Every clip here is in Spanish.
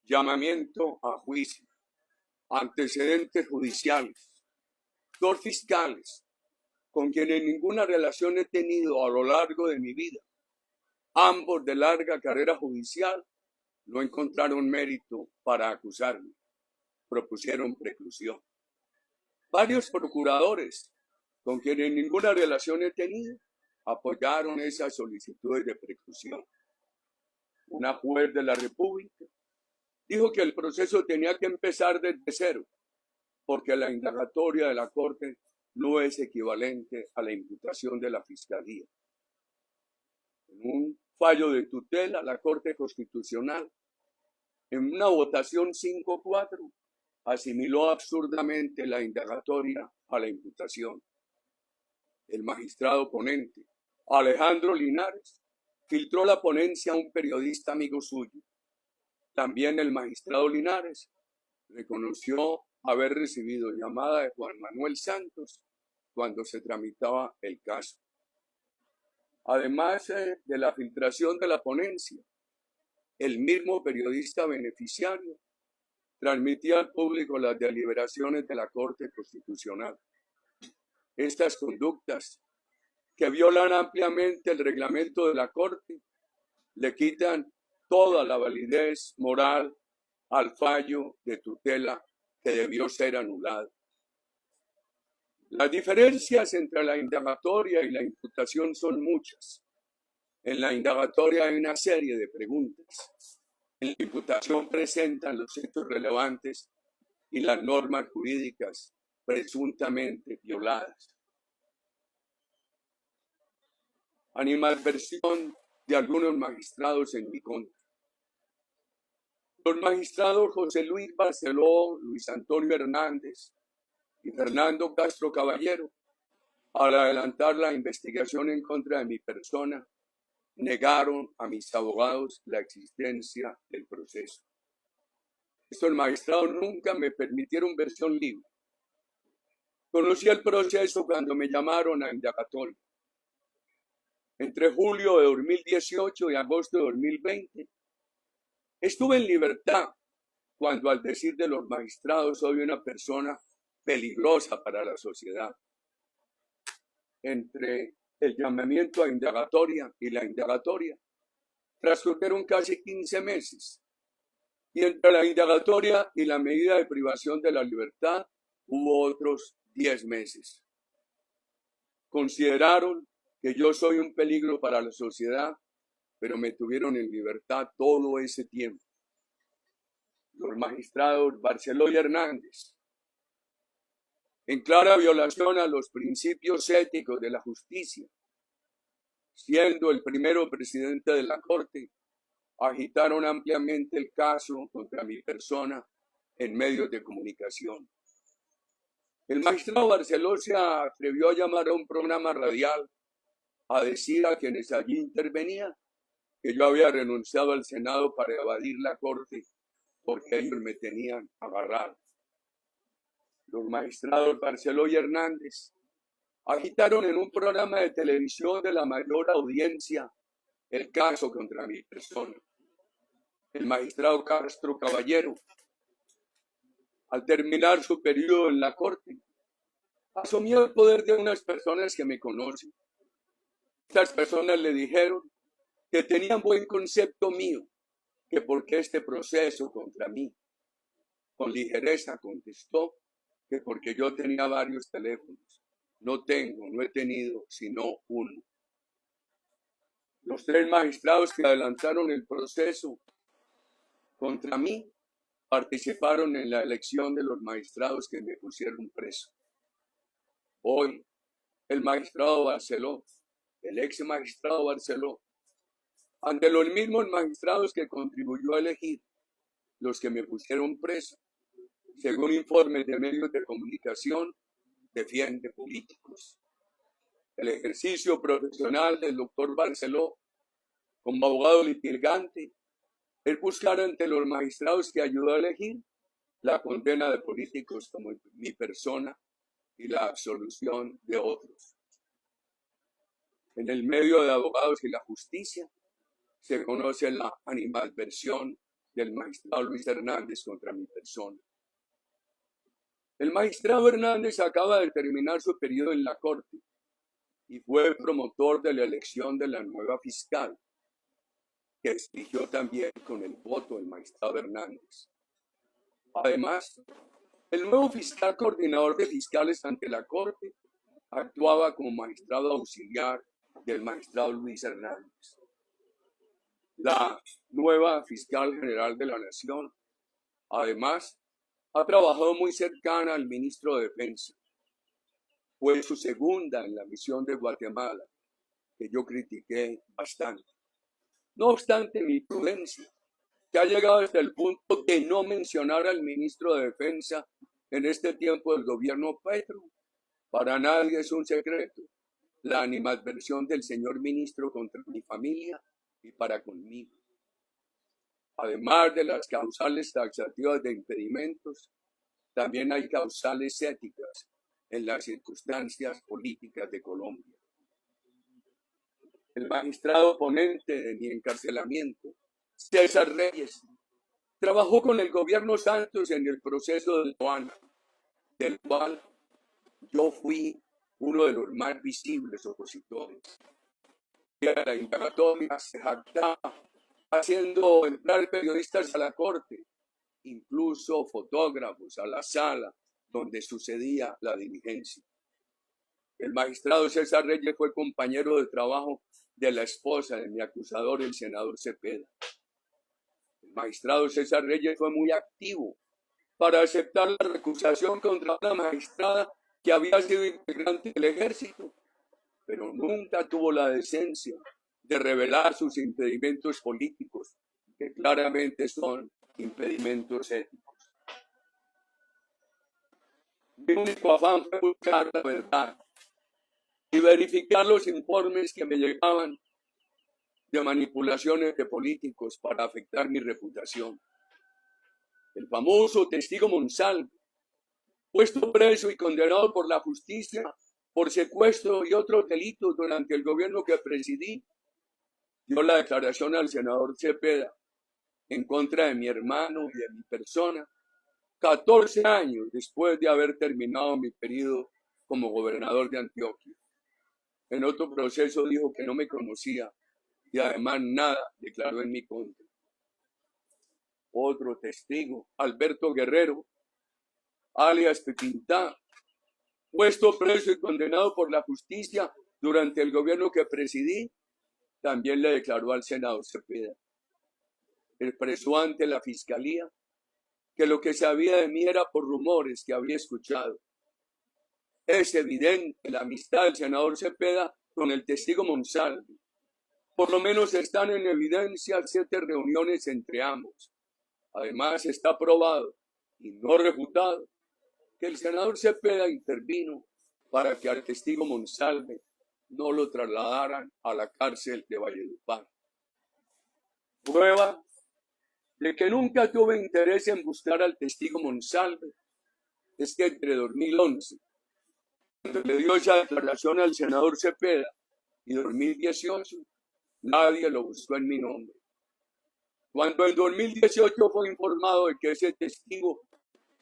llamamiento a juicio, antecedentes judiciales, dos fiscales con quienes ninguna relación he tenido a lo largo de mi vida, ambos de larga carrera judicial, no encontraron mérito para acusarme, propusieron preclusión. Varios procuradores con quienes ninguna relación he tenido apoyaron esas solicitudes de preclusión. Una juez de la República dijo que el proceso tenía que empezar desde cero, porque la indagatoria de la Corte no es equivalente a la imputación de la Fiscalía. En un fallo de tutela, la Corte Constitucional, en una votación 5-4, asimiló absurdamente la indagatoria a la imputación. El magistrado ponente, Alejandro Linares, filtró la ponencia a un periodista amigo suyo. También el magistrado Linares reconoció haber recibido llamada de Juan Manuel Santos cuando se tramitaba el caso. Además de la filtración de la ponencia, el mismo periodista beneficiario transmitía al público las deliberaciones de la Corte Constitucional. Estas conductas, que violan ampliamente el reglamento de la Corte, le quitan toda la validez moral al fallo de tutela que debió ser anulado. Las diferencias entre la indagatoria y la imputación son muchas. En la indagatoria hay una serie de preguntas. En la imputación presentan los hechos relevantes y las normas jurídicas presuntamente violadas. Animadversión de algunos magistrados en mi contra. Los magistrados José Luis Barceló, Luis Antonio Hernández y Fernando Castro Caballero, al adelantar la investigación en contra de mi persona, negaron a mis abogados la existencia del proceso. Estos magistrados nunca me permitieron versión libre. Conocí el proceso cuando me llamaron a indagatoria. Entre julio de 2018 y agosto de 2020, estuve en libertad cuando, al decir de los magistrados, soy una persona peligrosa para la sociedad. Entre el llamamiento a indagatoria y la indagatoria transcurrieron casi 15 meses. Y entre la indagatoria y la medida de privación de la libertad hubo otros 10 meses. Consideraron que yo soy un peligro para la sociedad, pero me tuvieron en libertad todo ese tiempo. Los magistrados Barceló y Hernández, en clara violación a los principios éticos de la justicia, siendo el primero presidente de la Corte, agitaron ampliamente el caso contra mi persona en medios de comunicación. El magistrado Barceló se atrevió a llamar a un programa radial a decir a quienes allí intervenían que yo había renunciado al Senado para evadir la Corte porque ellos me tenían agarrado. Los magistrados Barceló y Hernández agitaron en un programa de televisión de la mayor audiencia el caso contra mi persona. El magistrado Castro Caballero, al terminar su periodo en la Corte, asumió el poder de unas personas que me conocen. Estas personas le dijeron que tenían buen concepto mío, que porque este proceso contra mí. Con ligereza contestó que porque yo tenía varios teléfonos. No he tenido sino uno. Los 3 magistrados que adelantaron el proceso contra mí participaron en la elección de los magistrados que me pusieron preso. Hoy, el magistrado Barceló, el ex magistrado Barceló, ante los mismos magistrados que contribuyó a elegir, los que me pusieron preso, según informes de medios de comunicación, defiende políticos. El ejercicio profesional del doctor Barceló como abogado litigante es buscar ante los magistrados que ayudó a elegir la condena de políticos como mi persona y la absolución de otros. En el medio de abogados y la justicia se conoce la animadversión del magistrado Luis Hernández contra mi persona. El magistrado Hernández acaba de terminar su periodo en la Corte y fue promotor de la elección de la nueva fiscal, que eligió también con el voto del magistrado Hernández. Además, el nuevo fiscal coordinador de fiscales ante la Corte actuaba como magistrado auxiliar del magistrado Luis Hernández. La nueva fiscal general de la Nación, además, ha trabajado muy cercana al ministro de Defensa. Fue su segunda en la misión de Guatemala, que yo critiqué bastante. No obstante, mi prudencia, que ha llegado hasta el punto de no mencionar al ministro de Defensa en este tiempo del gobierno Petro. Para nadie es un secreto la animadversión del señor ministro contra mi familia y para conmigo. Además de las causales taxativas de impedimentos, también hay causales éticas en las circunstancias políticas de Colombia. El magistrado ponente de mi encarcelamiento, César Reyes, trabajó con el gobierno Santos en el proceso de Loana, del cual yo fui uno de los más visibles opositores. Y a la indagatoria se jactaba haciendo entrar periodistas a la corte, incluso fotógrafos a la sala donde sucedía la diligencia. El magistrado César Reyes fue compañero de trabajo de la esposa de mi acusador, el senador Cepeda. El magistrado César Reyes fue muy activo para aceptar la recusación contra una magistrada que había sido integrante del ejército, pero nunca tuvo la decencia de revelar sus impedimentos políticos, que claramente son impedimentos éticos. Mi único afán fue buscar la verdad y verificar los informes que me llegaban de manipulaciones de políticos para afectar mi reputación. El famoso testigo Monsalve, puesto preso y condenado por la justicia por secuestro y otros delitos durante el gobierno que presidí, dio la declaración al senador Cepeda en contra de mi hermano y de mi persona, 14 años después de haber terminado mi periodo como gobernador de Antioquia. En otro proceso dijo que no me conocía y además nada declaró en mi contra. Otro testigo, Alberto Guerrero, alias Pepintá, puesto preso y condenado por la justicia durante el gobierno que presidí, también le declaró al senador Cepeda. Expresó ante la fiscalía que lo que sabía de mí era por rumores que había escuchado. Es evidente la amistad del senador Cepeda con el testigo Monsalve. Por lo menos están en evidencia 7 reuniones entre ambos. Además está probado y no refutado que el senador Cepeda intervino para que al testigo Monsalve no lo trasladaran a la cárcel de Valledupar. Prueba de que nunca tuve interés en buscar al testigo Monsalve es que entre 2011, cuando le dio esa declaración al senador Cepeda, y 2018, nadie lo buscó en mi nombre. Cuando en 2018 fue informado de que ese testigo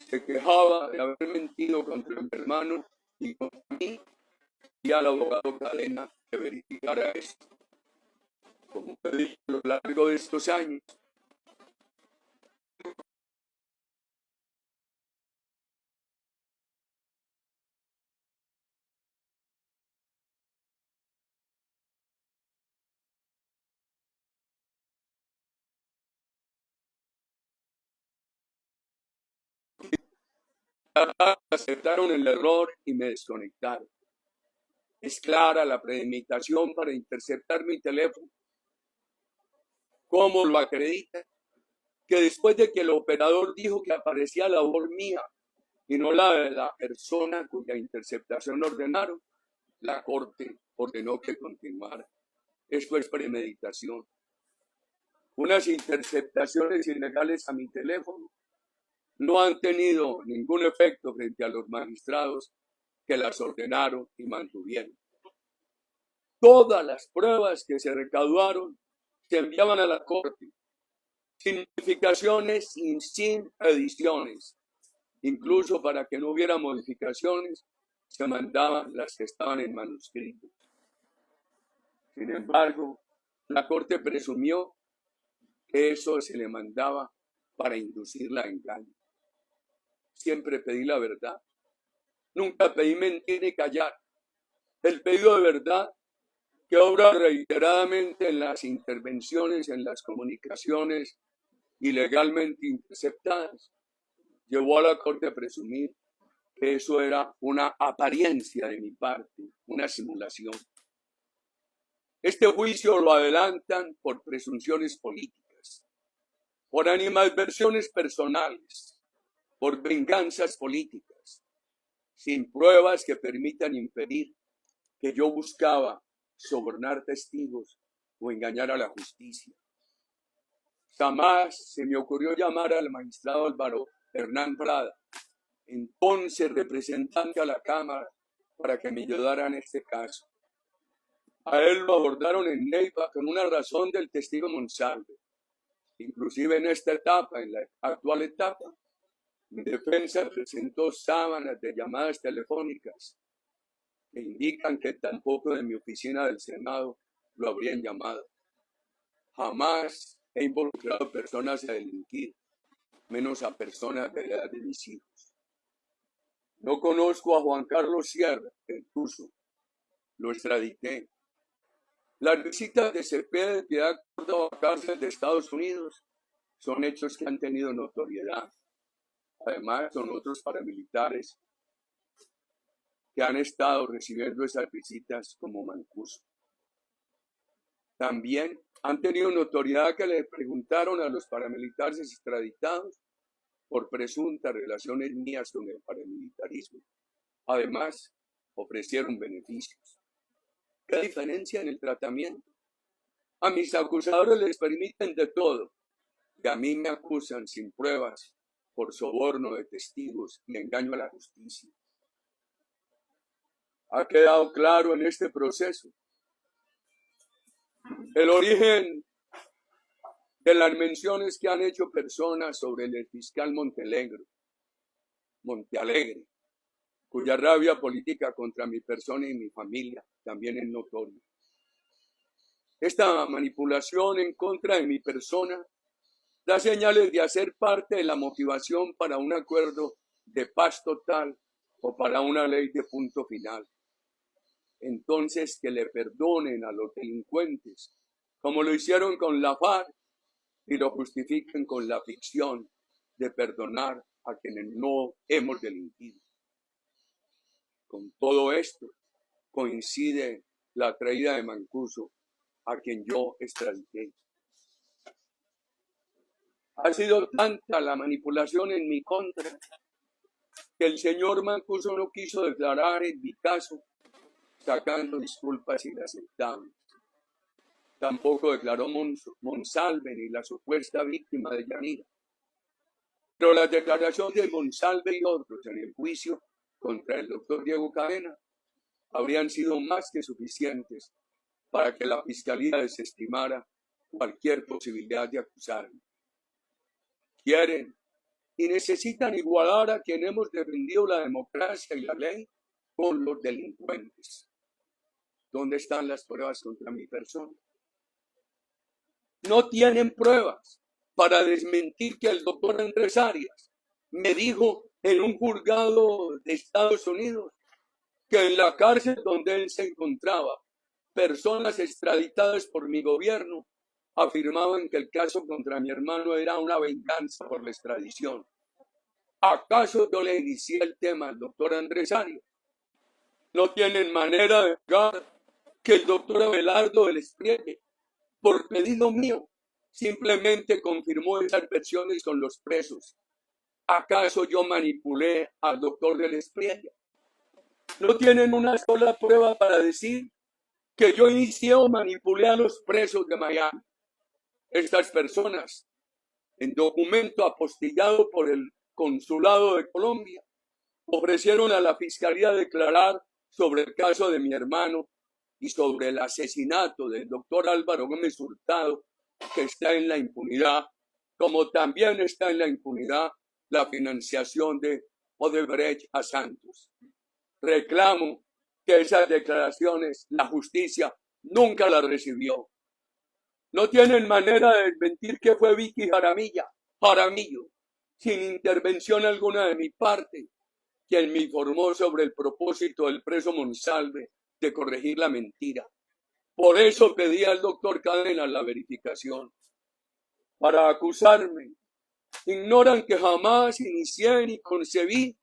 se quejaba de haber mentido contra mi hermano y contra mí, y al abogado Cadena que verificara esto. Como pedí a lo largo de estos años, aceptaron el error y me desconectaron. Es clara la premeditación para interceptar mi teléfono. ¿Cómo lo acredita? Que después de que el operador dijo que aparecía la voz mía y no la de la persona cuya interceptación ordenaron, la Corte ordenó que continuara. Esto es premeditación. Unas interceptaciones ilegales a mi teléfono no han tenido ningún efecto frente a los magistrados que las ordenaron y mantuvieron. Todas las pruebas que se recaudaron se enviaban a la Corte. sin modificaciones y sin ediciones. Incluso para que no hubiera modificaciones, se mandaban las que estaban en manuscrito. Sin embargo, la Corte presumió que eso se le mandaba para inducirla a engaño. Siempre pedí la verdad. Nunca pedí mentir ni callar. El pedido de verdad, que obra reiteradamente en las intervenciones, en las comunicaciones ilegalmente interceptadas, llevó a la Corte a presumir que eso era una apariencia de mi parte, una simulación. Este juicio lo adelantan por presunciones políticas, por animadversiones personales, por venganzas políticas, sin pruebas que permitan impedir que yo buscaba sobornar testigos o engañar a la justicia. Jamás se me ocurrió llamar al magistrado Álvaro Hernán Prada, entonces representante a la Cámara, para que me ayudara en este caso. A él lo abordaron en Neiva con una razón del testigo Monsalve. Inclusive en esta etapa, en la actual etapa, mi defensa presentó sábanas de llamadas telefónicas que indican que tampoco de mi oficina del Senado lo habrían llamado. Jamás he involucrado a personas a delinquir, menos a personas de la edad de mis hijos. No conozco a Juan Carlos Sierra, el Tuzo. Lo extradité. Las visitas de Cepeda de Piedad Córdoba a cárcel de Estados Unidos son hechos que han tenido notoriedad. Además, son otros paramilitares que han estado recibiendo esas visitas como Mancuso. También han tenido notoriedad que le preguntaron a los paramilitares extraditados por presuntas relaciones mías con el paramilitarismo. Además, ofrecieron beneficios. ¿Qué diferencia en el tratamiento? A mis acusadores les permiten de todo, y a mí me acusan sin pruebas por soborno de testigos y engaño a la justicia. Ha quedado claro en este proceso el origen de las menciones que han hecho personas sobre el fiscal Montealegre, cuya rabia política contra mi persona y mi familia también es notoria. Esta manipulación en contra de mi persona da señales de hacer parte de la motivación para un acuerdo de paz total o para una ley de punto final. Entonces, que le perdonen a los delincuentes, como lo hicieron con la FARC, y lo justifiquen con la ficción de perdonar a quienes no hemos delinquido. Con todo esto coincide la traída de Mancuso, a quien yo extradité. Ha sido tanta la manipulación en mi contra que el señor Mancuso no quiso declarar en mi caso, sacando disculpas inaceptables. Tampoco declaró Monsalve ni la supuesta víctima de Yanira. Pero las declaraciones de Monsalve y otros en el juicio contra el doctor Diego Cadena habrían sido más que suficientes para que la Fiscalía desestimara cualquier posibilidad de acusarme. Quieren y necesitan igualar a quien hemos defendido la democracia y la ley con los delincuentes. ¿Dónde están las pruebas contra mi persona? No tienen pruebas para desmentir que el doctor Andrés Arias me dijo en un juzgado de Estados Unidos que en la cárcel donde él se encontraba, personas extraditadas por mi gobierno afirmaban que el caso contra mi hermano era una venganza por la extradición. ¿Acaso yo le inicié el tema al doctor Andrés Arias? No tienen manera de negar que el doctor Abelardo del Esprielle, por pedido mío, simplemente confirmó esas versiones con los presos. ¿Acaso yo manipulé al doctor del Esprielle? No tienen una sola prueba para decir que yo inicié o manipulé a los presos de Miami. Estas personas, en documento apostillado por el Consulado de Colombia, ofrecieron a la Fiscalía declarar sobre el caso de mi hermano y sobre el asesinato del doctor Álvaro Gómez Hurtado, que está en la impunidad como también está en la impunidad la financiación de Odebrecht a Santos. Reclamo que esas declaraciones la justicia nunca las recibió. No tienen manera de desmentir que fue Vicky Jaramillo, sin intervención alguna de mi parte, quien me informó sobre el propósito del preso Monsalve de corregir la mentira. Por eso pedí al doctor Cadena la verificación. Para acusarme, ignoran que jamás inicié ni concebí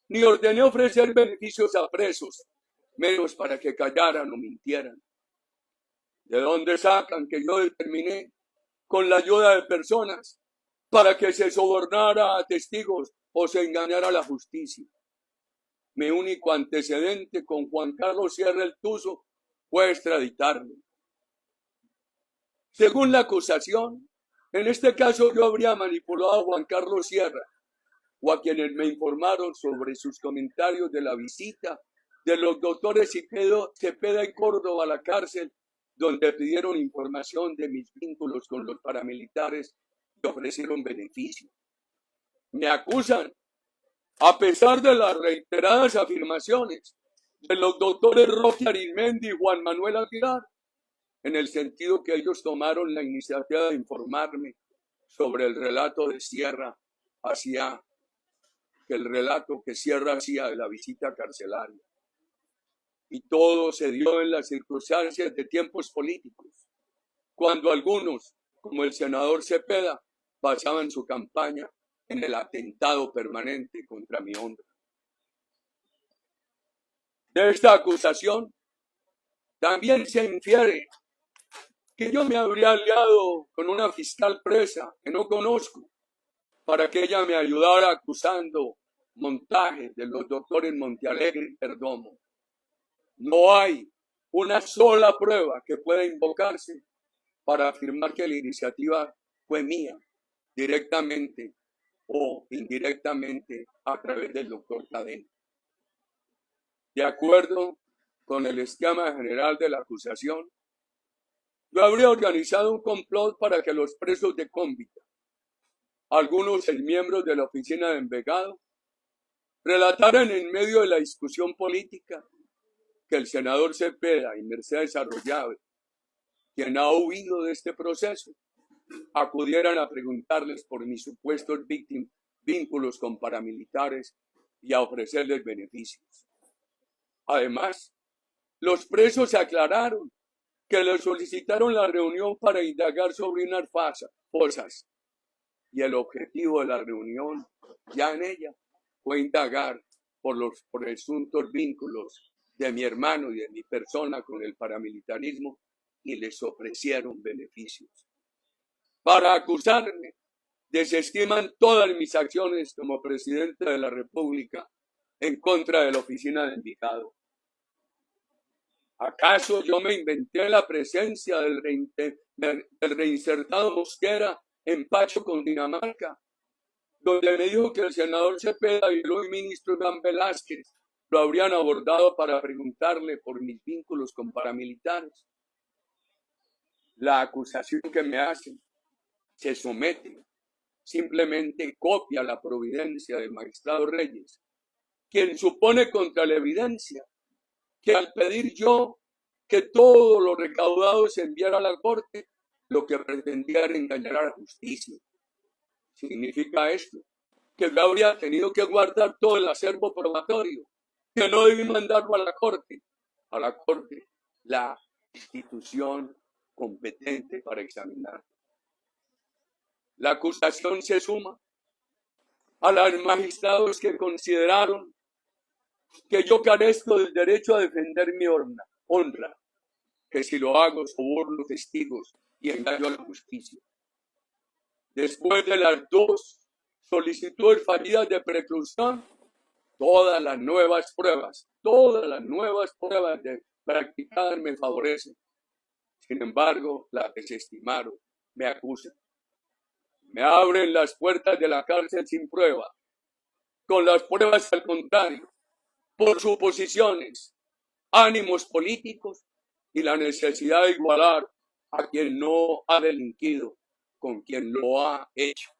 ni ordené ofrecer beneficios a presos, menos para que callaran o mintieran. ¿De dónde sacan que yo determiné, con la ayuda de personas, para que se sobornara a testigos o se engañara a la justicia? Mi único antecedente con Juan Carlos Sierra el Tuzo fue extraditarlo. Según la acusación, en este caso yo habría manipulado a Juan Carlos Sierra o a quienes me informaron sobre sus comentarios de la visita de los doctores Cepeda y Córdoba a la cárcel, donde pidieron información de mis vínculos con los paramilitares y ofrecieron beneficio. Me acusan, a pesar de las reiteradas afirmaciones de los doctores Roque Arizmendi y Juan Manuel Aguilar, en el sentido que ellos tomaron la iniciativa de informarme sobre el relato de Sierra el relato que Sierra hacía de la visita carcelaria. Y todo se dio en las circunstancias de tiempos políticos, cuando algunos, como el senador Cepeda, basaban su campaña en el atentado permanente contra mi honra. De esta acusación también se infiere que yo me habría aliado con una fiscal presa que no conozco para que ella me ayudara acusando montajes de los doctores Montealegre y Perdomo. No hay una sola prueba que pueda invocarse para afirmar que la iniciativa fue mía, directamente o indirectamente a través del doctor Cadena. De acuerdo con el esquema general de la acusación, yo habría organizado un complot para que los presos de Cómbita, algunos miembros de la oficina de Envigado, relataran en medio de la discusión política que el senador Cepeda y Mercedes Arroyave, quien ha huido de este proceso, acudieran a preguntarles por mis supuestos vínculos con paramilitares y a ofrecerles beneficios. Además, los presos aclararon que les solicitaron la reunión para indagar sobre unas fosas, y el objetivo de la reunión, ya en ella, fue indagar por los presuntos vínculos de mi hermano y de mi persona con el paramilitarismo, y les ofrecieron beneficios. Para acusarme, desestiman todas mis acciones como presidente de la República en contra de la oficina de Envigado. ¿Acaso yo me inventé la presencia del reinsertado Mosquera en Pacho, Cundinamarca, donde me dijo que el senador Cepeda y el hoy ministro Iván Velázquez lo habrían abordado para preguntarle por mis vínculos con paramilitares? La acusación que me hacen se somete, simplemente copia la providencia del magistrado Reyes, quien supone contra la evidencia que al pedir yo que todo lo recaudado se enviara a la corte, lo que pretendía era engañar a la justicia. Significa esto que yo habría tenido que guardar todo el acervo probatorio, que no debí mandarlo a la corte, la institución competente para examinar. La acusación se suma a los magistrados que consideraron que yo carezco del derecho a defender mi honra, que si lo hago soborno testigos y engaño a la justicia. Después de las dos solicitudes fallidas de preclusión, todas las nuevas pruebas practicadas me favorecen. Sin embargo, las desestimaron, me acusan. Me abren las puertas de la cárcel sin prueba, con las pruebas al contrario, por suposiciones, ánimos políticos y la necesidad de igualar a quien no ha delinquido con quien lo ha hecho.